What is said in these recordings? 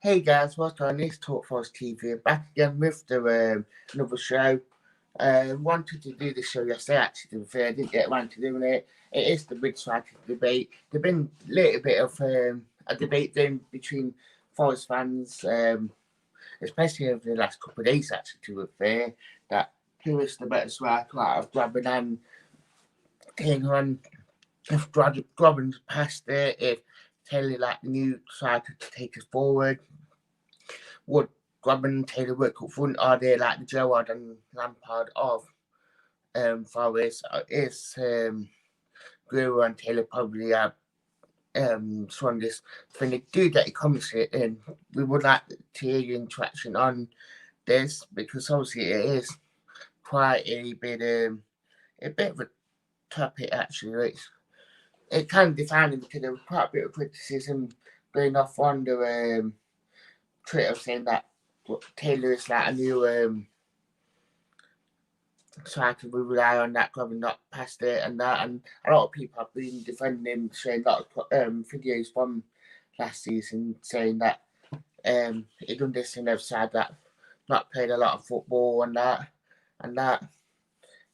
Hey guys, what's going on? It's Talk Force TV. Back again with another show. Wanted to do the show yesterday, actually, to be fair. I didn't get around to doing it. It is the big striker debate. There's been a little bit of a debate then between Forest fans, especially over the last couple of days, actually, to be fair, that who is the better striker out of Grabban and Taylor, and if Grabban's past it, if Taylor like the new striker to take us forward. Would Grabban and Taylor work up front? Are they like the Gerrard and Lampard of Forest? Is Guerrero and Taylor probably our strongest? When they do get your comments in, we would like to hear your interaction on this, because obviously it is quite a bit of a topic actually. It kind of defining, because there was quite a bit of criticism going off on the Twitter saying that Taylor is like a new striker. We rely on that, Grabban not past it and that, and a lot of people have been defending him, showing a lot of videos from last season saying that he done this in side that not played a lot of football and that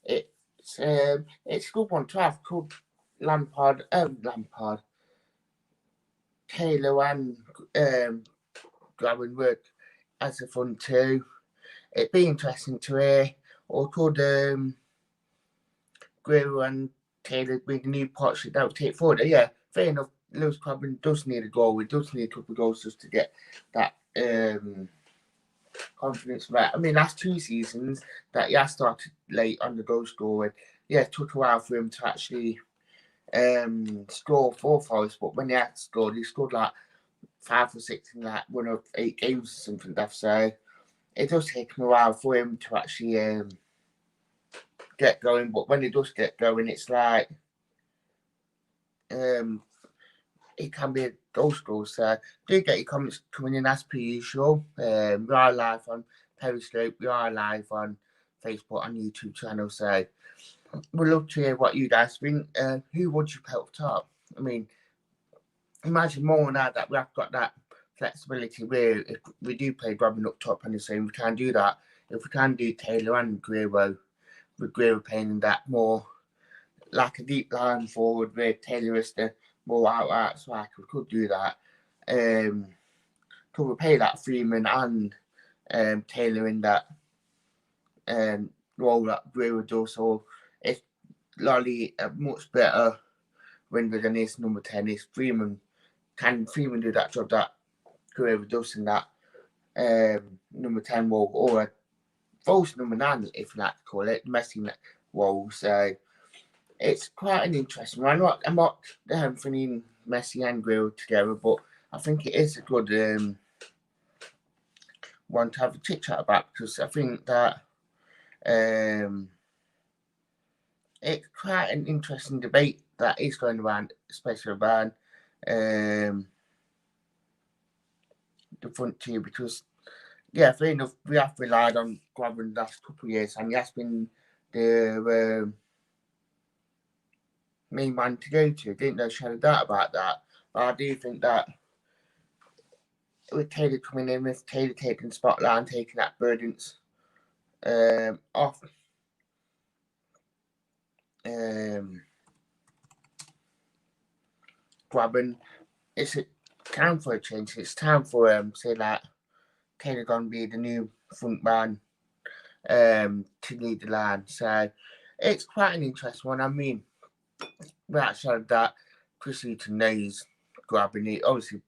it's a good one to have. Could Lampard, Taylor and Grabban work as a front two? It'd be interesting to hear. Or could Guerrero and Taylor bring a new partnership that would take forward? Yeah, fair enough. Lewis Grabban does need a goal. He does need a couple of goals just to get that confidence right. I mean, last 2 seasons that he has started late on the goal scoring. Yeah, it took a while for him to actually score for Forest, but when he scored like 5 or 6 in like 1 of 8 games or something. So it does take him a while for him to actually get going, but when he does get going, it's like it can be a goal scorer. So do get your comments coming in as per usual. We are live on Periscope, we are live on Facebook and YouTube channel, so we'd love to hear what you guys think. Who would you put up top? I mean, imagine more now that we have got that flexibility where if we do play Grabban up top and the same, we can do that. If we can do Taylor and Guerrero, with Guerrero playing in that more like a deep line forward where Taylor is the more out striker, we could do that. Could we play that Freeman and Taylor in that role that Guerrero does? So it's Lolly a much better winger than his number 10 is Freeman. Can Freeman do that job that Guerrero does in that number 10 role, or a false number 9, if you like to call it, Messi role? So it's quite an interesting one. I'm not thinking Messi and Guerrero together, but I think it is a good one to have a chit chat about, because I think that it's quite an interesting debate that is going around, especially around the front two, because yeah, fair enough, we have relied on Grabban the last couple of years, and he has been the main man to go to. Didn't know shadow doubt about that. But I do think that with Taylor coming in, with Taylor taking the spotlight and taking that burdens off Grabban, it's time for a change. It's time for say like Taylor gonna be the new front man to lead the line. So it's quite an interesting one. I mean, without shadow that, Chris Hughton knows Grabban. He obviously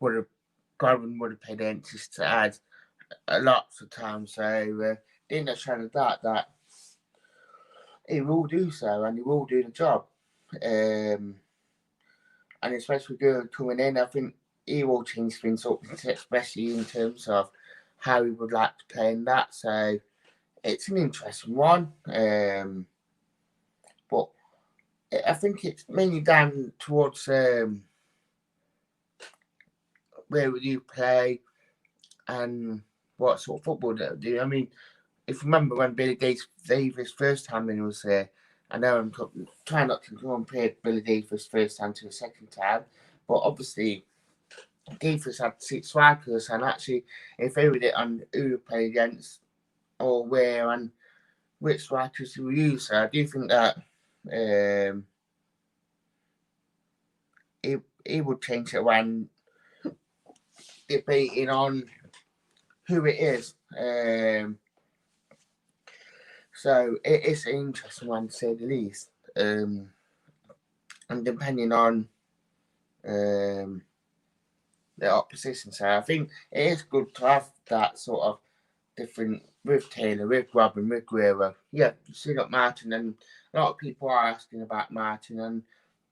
Grabban would have paid the entries to add a lot of time. So didn't know shadow that he will do so, and he will do the job. And especially good coming in, I think he will change things up, especially in terms of how he would like to play in that. So it's an interesting one. But I think it's mainly down towards where would you play and what sort of football do you do. I mean, if you remember when Billy Davis first time when he was here, I know I'm trying not to compare Billy Davis first time to the second time, but obviously defense had 6 strikers, and actually, if they read it on who you play against or where and which strikers you use, so I do think that it would change it when debating on who it is. So it is an interesting one to say the least. And depending on the opposition side, I think it is good to have that sort of different with Taylor, with Grabban, with Guerrero. Yeah, you see got Martin, and a lot of people are asking about Martin, and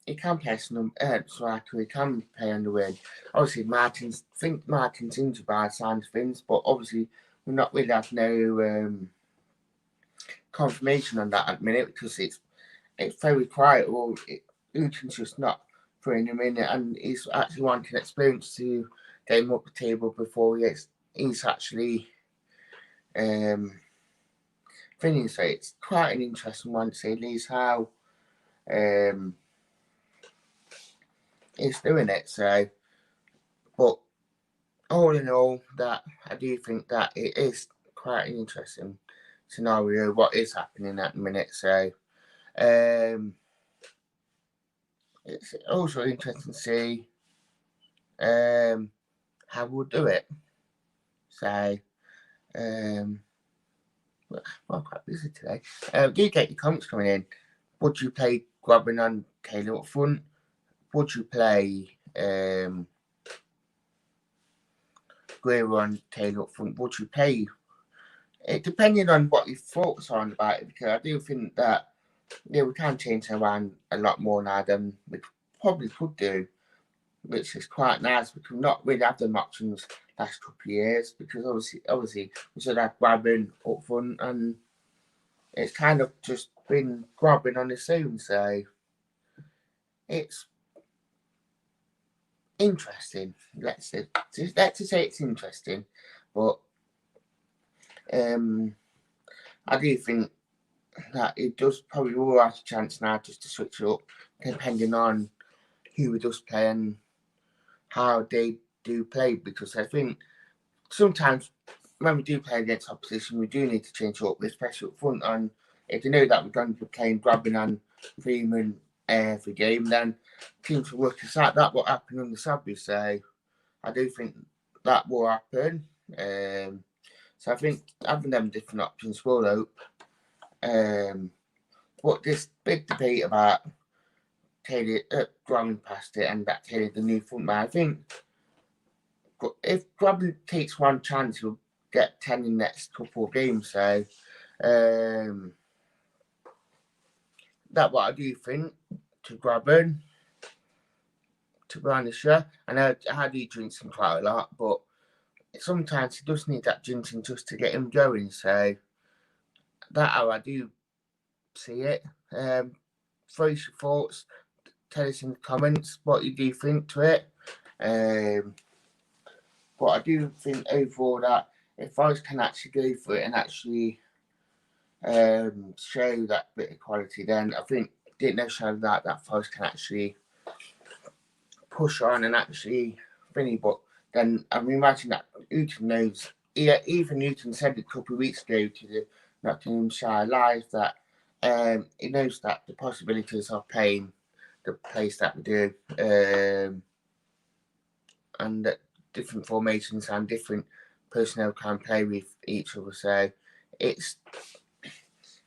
he can play striker, he can play on the wing. Obviously, Martin's injured by the signs of things, but obviously we're not really had no confirmation on that at the minute because it's very quiet. Well, Uton's just not throwing him in, and he's actually wanting experience to get him up the table before he's actually finished. So it's quite an interesting one to say at least how he's doing it. So, but all in all, that I do think that it is quite an interesting scenario what is happening at the minute. So it's also interesting to see how we'll do it. So I'm quite busy today. Do you get your comments coming in? Would you play Grabban and Taylor up front? Would you play Guerrero and Taylor up front? Would you play it depending on what your thoughts are about it? Because I do think that we can change around a lot more now than we probably could do, which is quite nice because we've not really had them options last couple of years because obviously we should have Grabban up front and it's kind of just been Grabban on its own, so it's interesting. Let's say it's interesting, but I do think that it does probably will have a chance now just to switch it up depending on who we just play and how they do play, because I think sometimes when we do play against opposition we do need to change it up, especially up front, and if they know that we're going to be playing Grabban and Freeman every game, then teams will work us out. That will happen on the Sabri, so I do think that will happen. So I think having them different options will help. But this big debate about Taylor Grabban past it and that Taylor the new front man, I think if Grabban takes one chance, he'll get 10 in the next couple of games. So that's what I do think to Grabban. To be honest, yeah, I know I do drink him quite a lot, but sometimes he does need that drinking just to get him going. So that's how I do see it. Throw your thoughts, tell us in the comments what you do think to it. But I do think overall that if I can actually go for it and actually show that bit of quality, then I think didn't know show that Forest can actually push on and actually finish. But then I'm imagining that Uton knows. Even Uton said a couple of weeks ago to the Nottinghamshire Live that he knows that the possibilities of playing the place that we do and that different formations and different personnel can play with each other. So it's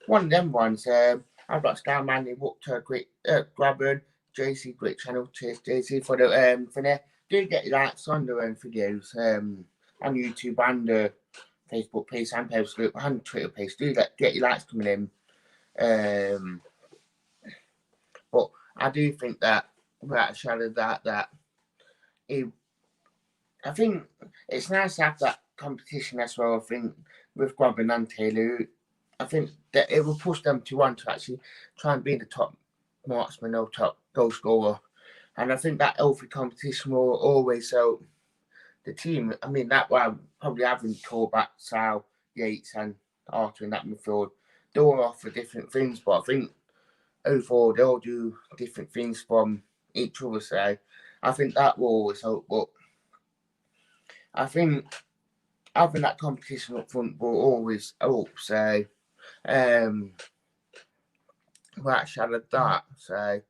one of them ones. I've got Star Man, up to a great Grabban, JC, great channel. Cheers, JC, for the do get your likes on the videos on YouTube and Facebook page and post group and Twitter page. Do get your likes coming in. But I do think that without a shadow of that I think it's nice to have that competition as well. I think with Grabban and Taylor, I think that it will push them to want to actually try and be the top marksman or top goal scorer. And I think that healthy competition will always help the team. I mean, that's why I'm probably having Torbat, Sal, Yates, and Arthur in that midfield. They all offer different things, but I think overall they all do different things from each other. So I think that will always help. But I think having that competition up front will always help. So, we actually had that. So,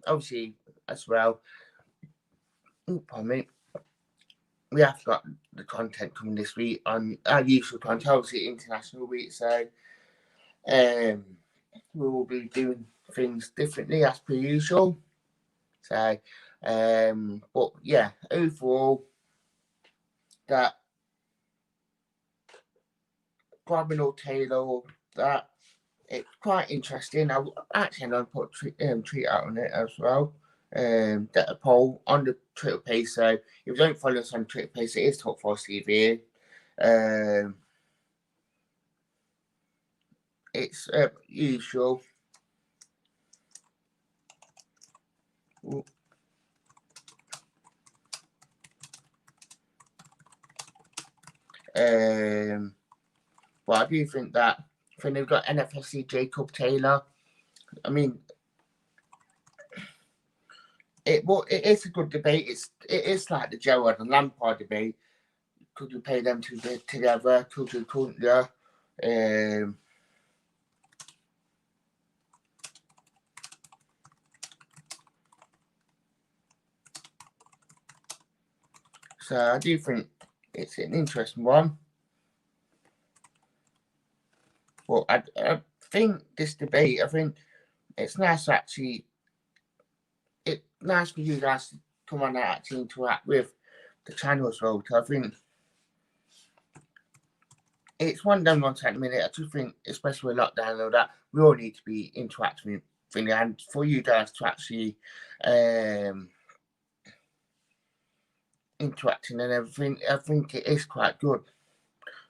obviously, as well, pardon me, we have got the content coming this week on our usual content, obviously International Week. So, we will be doing things differently as per usual. So, but yeah, overall, that grabbing or tailor, that it's quite interesting. I actually I'm gonna put tweet out on it as well. Get a poll on the Twitter page. So if you don't follow us on Twitter page, it is Top 4 TV. It's usual. But I do think that when they've got NFSC Jacob Taylor, I mean, it is a good debate. It is like the Gerrard and Lampard debate. Could you pay them together? Could you? Couldn't you? So I do think it's an interesting one. But I think this debate, I think it's nice actually. It's nice for you guys to come on and actually interact with the channel as well. So I think it's one down one at the minute. I just think, especially with lockdown and all that, we all need to be interacting with things, and for you guys to actually interacting and everything, I think it is quite good.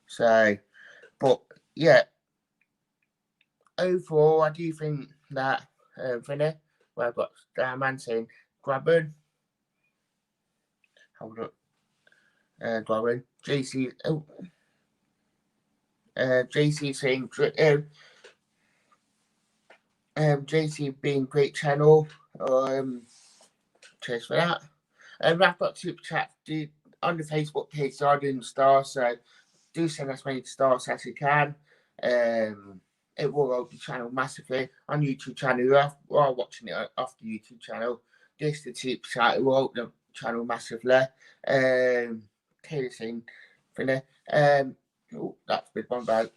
So, but yeah, overall, I do think that Vinny, where I've got a man saying grabban, hold up, grabban, JC, JC saying JC being great channel. Cheers for that. I've got super chat on the Facebook page, so I'm doing stars, so do send as many stars as you can. It will help the channel massively. On YouTube channel, you are watching it off the YouTube channel. This the super chat, it will help the channel massively. Taylor saying, Finna, that's a big one about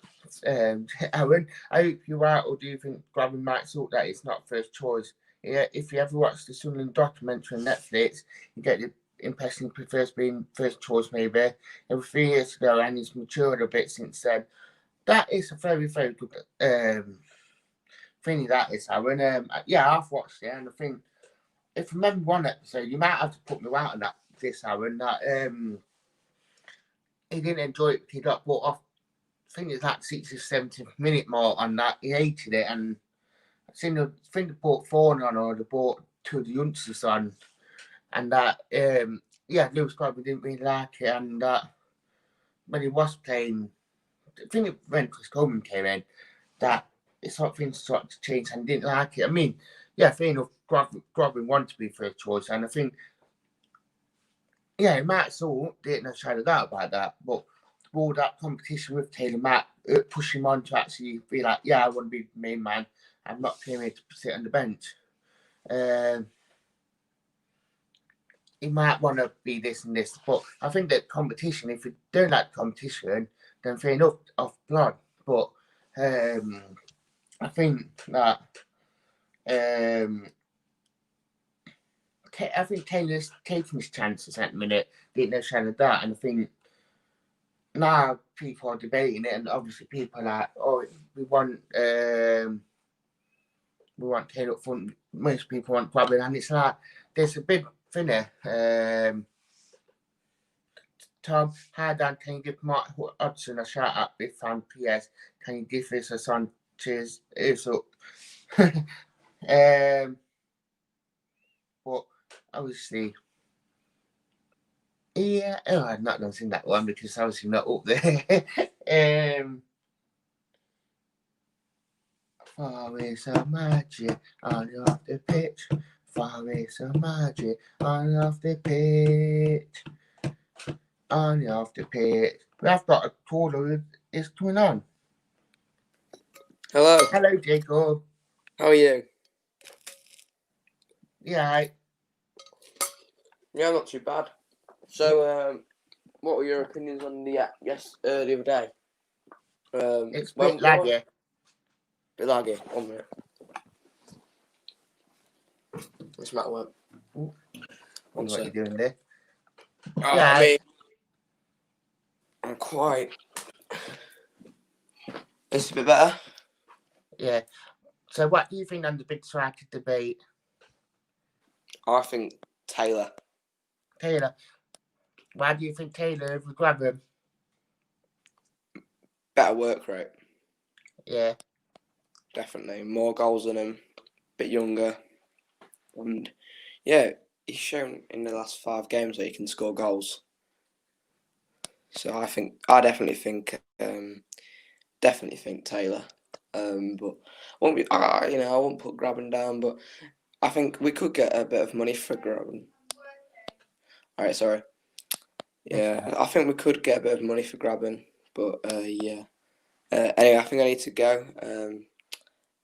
Aaron. I hope you're right, or do you think grabbing might sort that it's not first choice? Yeah, if you ever watch the Sunderland documentary on Netflix, you get the impression he prefers being first choice maybe. It was 3 years ago and he's matured a bit since then. That is a very, very good thing, that is, Aaron. Yeah, I've watched it, and I think if I remember one episode, you might have to put me out on that, this, Aaron, that he didn't enjoy it, he got brought off. I think it's like 60th, 70th minute mark on that. He hated it, and I think they brought Fawn on, or they brought two of the youngsters on, and that, yeah, Lewis Grabban didn't really like it, and when he was playing, I think when Chris Coleman came in, that it's sort of things started to change and didn't like it. I mean, yeah, fair enough, Grabban wanted to be first choice, and I think, yeah, Matt saw, didn't know shadow doubt about that, but all that competition with Taylor Matt push him on to actually be like, yeah, I want to be the main man. I'm not came here to sit on the bench. He might want to be this and this, but I think that competition, if you don't like competition, then fair enough, off blood. But I think that I think Taylor's taking his chances at the minute, didn't know shadow of that, and I think now people are debating it, and obviously people are like, oh, we want Taylor up front. Most people want Grabban, and it's like there's a big thing there. Tom, hi Dan, can you give Mark Hudson a shout out? Big fan. PS, can you give us a song? Cheers. It's up. But obviously, yeah, I'm not going to sing that one because obviously not up there. Far is a magic on and off the pitch. Far is a magic on and off the pitch. on the after pitch. We have got a caller who is coming on. Hello. Hello, Jacob. How are you? Yeah. Yeah, not too bad. So, what were your opinions on the other day? It's a bit laggy. Bit laggy. 1 minute. What's the matter with What are you doing there? I mean, I'm quite. It's a bit better. Yeah. So, what do you think on the big striker debate? I think Taylor. Taylor. Why do you think Taylor over Grabban? Better work rate. Yeah. Definitely. More goals than him. Bit younger. And yeah, he's shown in the last 5 games that he can score goals. So I definitely think Taylor. But I won't put Grabban down, but I think we could get a bit of money for Grabban. All right, sorry. Yeah, I think we could get a bit of money for Grabban, but yeah. Anyway, I think I need to go.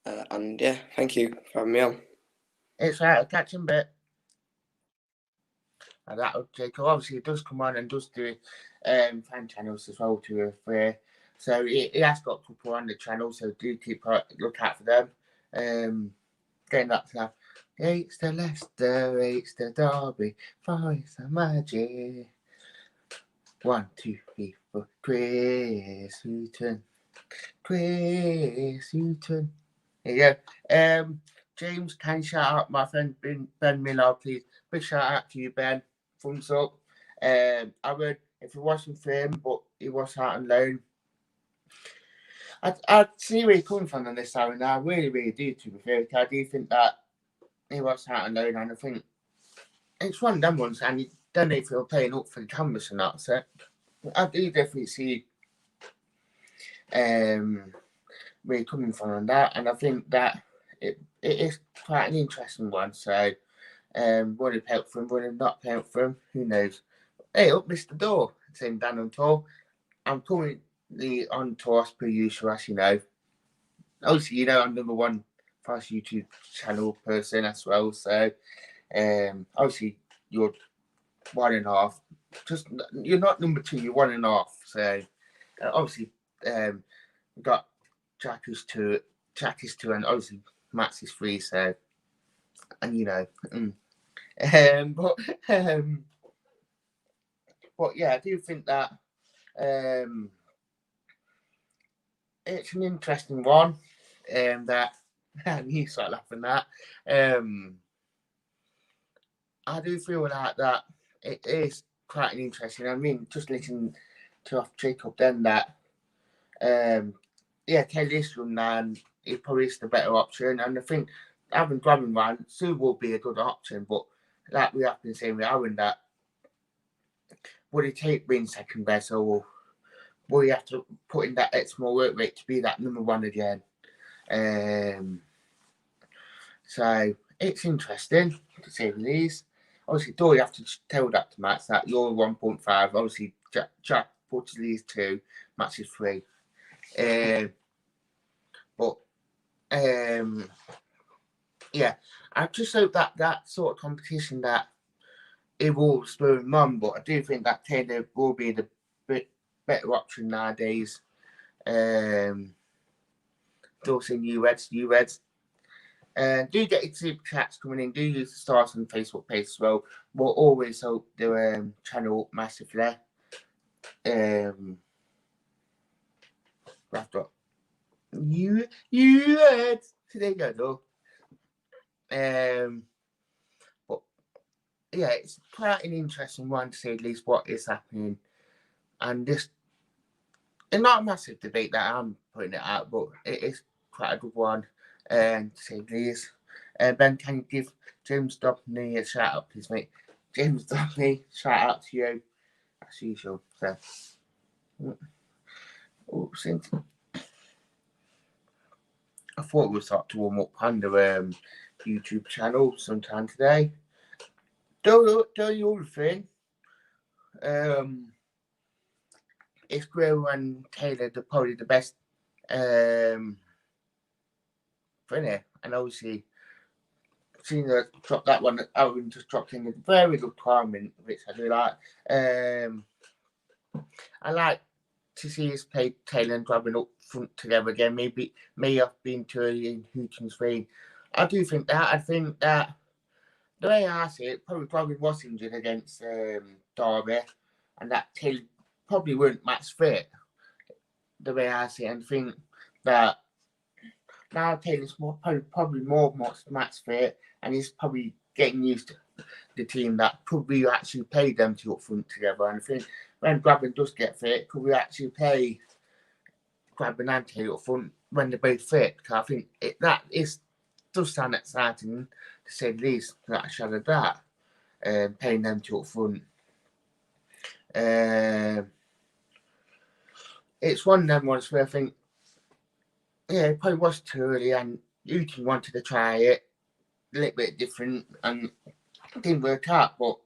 And yeah, thank you for having me on. It's right, I'll catch him a bit. And that'll Jacob. Obviously, it does come on and does do fan channels as well to be fair. So he has got a couple on the channel, so do keep a look out for them. Getting that to that. It's the Leicester, it's the Derby, 5 the Magic. 1, 2, 3, 4. Chris Hooton. Chris Hooton. There you go. James, can you shout out my friend Ben Miller, please? Big shout out to you, Ben. Thumbs up. Aaron, if it wasn't for him, but he was out on loan. I see where you're coming from on this, Aaron. I really, really do, to be fair. I do think that he was out on loan, and I think it's one of them ones, and you don't know if you're playing up for the canvas or not. So I do definitely see where you're coming from on that, and I think that it is quite an interesting one. So, would it help for him? Would it not help for him? Who knows? Hey, up Mr. Door, saying Dan on tour. I'm currently on tour as per usual, as you know. Obviously, you know I'm number 1 fast YouTube channel person as well. So, obviously you're 1.5. Just you're not number 2. You're 1.5. So, obviously, we've got Jack is 2, and obviously Max is 3. So, and you know, but yeah, I do think that it's an interesting one. That and you start laughing at. I do feel like that it is quite an interesting. I mean, just listening to off Jacob then that yeah, Kelly's from now it probably is the better option, and I think having Grabban one still will be a good option, but like we have been saying with Aaron that would it take being second best, or will you have to put in that extra work rate to be that number 1 again? So it's interesting to say the least. Obviously, Dory, you have to tell that to Max that you're 1.5. Obviously, Jack Portugal is 2, Max is 3. But yeah, I just hope that sort of competition that it will spur him on. But I do think that Taylor will be the better option nowadays. Still seeing you Reds. Do get your super chats coming in. Do use the stars on the Facebook page as well. We'll always help the channel massively. I've got you Reds today, go though. But yeah, it's quite an interesting one to say at least what is happening, and this. It's not a massive debate that I'm putting it out, but it is quite a good one. To say the least. Ben, can you give James Dobney a shout out, please, mate? James Dobney, shout out to you as usual. So, since I thought we'd start to warm up on the YouTube channel sometime today. Don't you all think? it's Guerrero and Taylor, they're probably the best for it. And obviously, seeing her drop that one, Owen just dropped in a very good timing, which I do like. I like to see us play Taylor and Grabban up front together again. Maybe may have been too early in Hooton's reign. I do think that. I think that the way I see it, probably Grabban was injured against Derby, and that Taylor probably weren't match fit. The way I see it, and think that now Taylor's probably more match fit, and he's probably getting used to the team that probably actually play them two up front together. And I think when Grabban does get fit, could we actually play Grabban and Taylor up front when they're both fit? Because I think that does sound exciting to say the least. That actually had that, playing them two up front. It's one of them ones where I think, yeah, it probably was too early, and Hooton wanted to try it a little bit different, and it didn't work out. But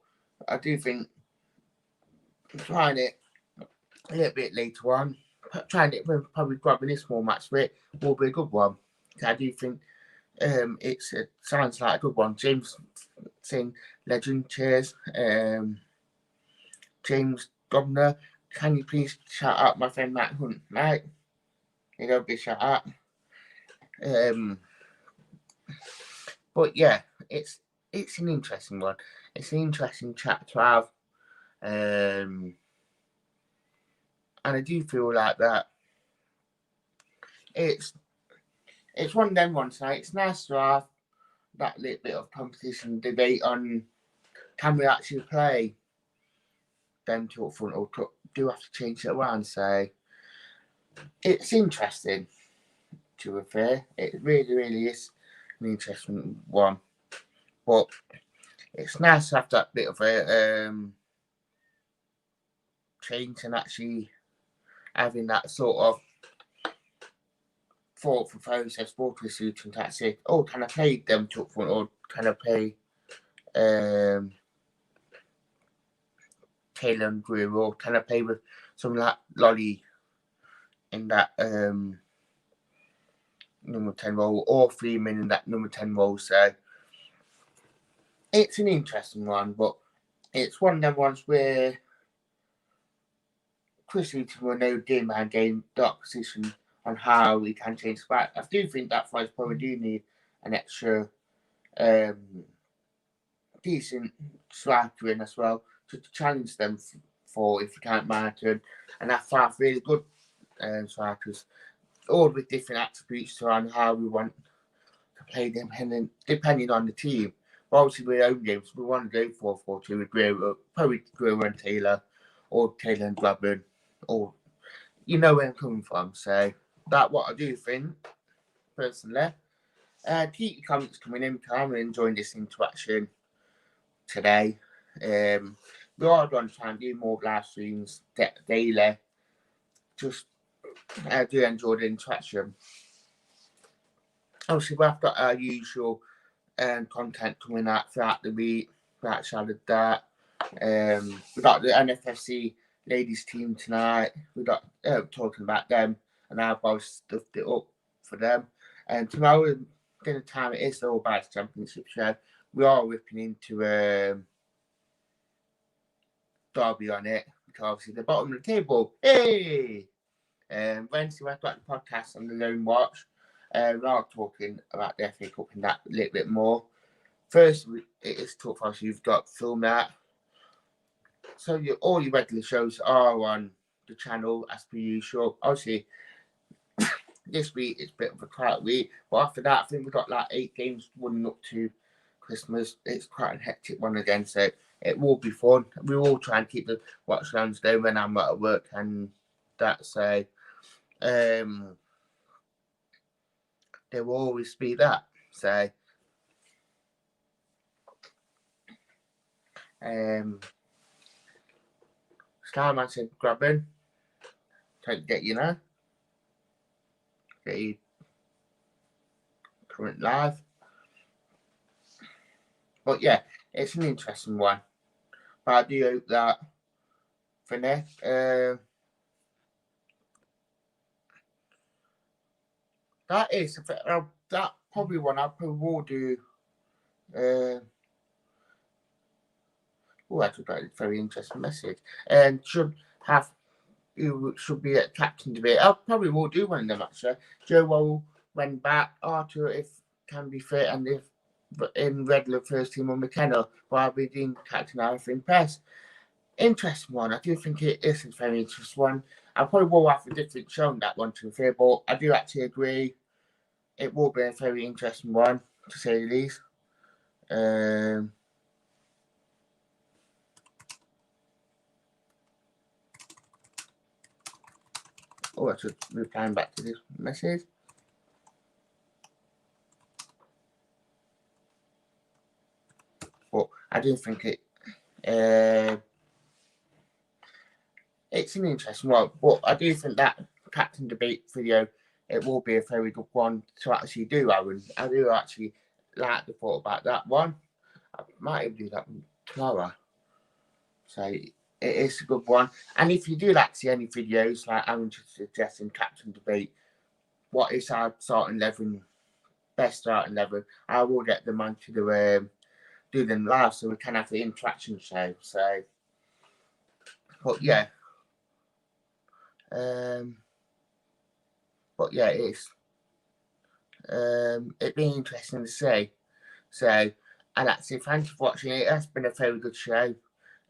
I do think trying it a little bit later on, trying it with probably Grabban this small match for it will be a good one. I do think it sounds like a good one. James saying legend, cheers. James Governor, can you please shout out my friend Matt Hunt, right? You know, big shout out. But yeah, it's an interesting one. It's an interesting chat to have. And I do feel like that it's one of them ones. Like, it's nice to have that little bit of competition debate on can we actually play them two up front, or do we have to change it around? So it's interesting, to be fair. It really, really is an interesting one. But it's nice to have that bit of a change, and actually having that sort of thought for process for the suit, and that's it. Oh, can I play them two up front, or can I play Taylor and Greer, or can I play with someone like Lolly in that number 10 role, or Freeman in that number 10 role? So it's an interesting one, but it's one of them ones where Chris Hooton will know game by game dark position on how we can change the back. I do think that Fries probably do need an extra decent striker in as well to challenge them for if you can't monitor, and have 5 really good strikers, all with different attributes on how we want to play them, and then depending on the team. But obviously, with home games, we want to go 4-4-2 with probably Guerrero and Taylor, or Taylor and Grabban, or you know where I'm coming from. So that's what I do think, personally. Keep your comments coming in. I'm enjoying this interaction today. We are going to try and do more live streams daily. Just I do enjoy the interaction. Obviously, we've got our usual content coming out throughout the week. Right, shouted that. We got the NFFC ladies team tonight. We got talking about them, and our boys stuffed it up for them. And tomorrow, dinner time, it is the All Bites Championship show. We are whipping into Derby on it, because obviously the bottom of the table. Hey! Wednesday, we've got the podcast on the Lone Watch. We are talking about the FA Cup and that a little bit more. First, it is Talk Fast. You've got Film That. So all your regular shows are on the channel as per usual. Obviously, this week it's a bit of a quiet week, but after that, I think we've got like 8 games running up to Christmas. It's quite a hectic one again, so it will be fun. We will try and keep the watch rounds going when I'm at work and that. So there will always be that. So Starman said, Grabban, don't get you now. Get you current live. But yeah, it's an interesting one. But I do hope that for next that is that probably one I probably will do. Oh, that's a very interesting message. And should have who should be at captain debate. I probably will do one of them actually. Joe will when back, Arthur if can be fit, and if in regular first team on McKenna, while we doing captain Arthur in press. Interesting one. I do think it is a very interesting one. I probably will have a different show on that one to be fair, but I do actually agree. It will be a very interesting one to say the least. Oh, I should reply back to this message. But I do think it's an interesting one. But I do think that captain debate video, it will be a very good one to actually do, Aaron. I do actually like the thought about that one. I might even do that one tomorrow. So it is a good one. And if you do like to see any videos like Aaron just suggesting captain debate, what is our starting 11, best starting 11, I will get them on to do them live so we can have the interaction show. So, but yeah. But yeah, it's it'd be interesting to see. So, and actually, thank you for watching. It has been a very good show.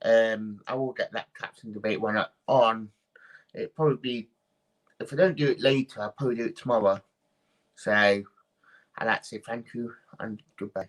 I will get that captain debate one on. It probably be if I don't do it later, I'll probably do it tomorrow. So, I'd like to say thank you and goodbye.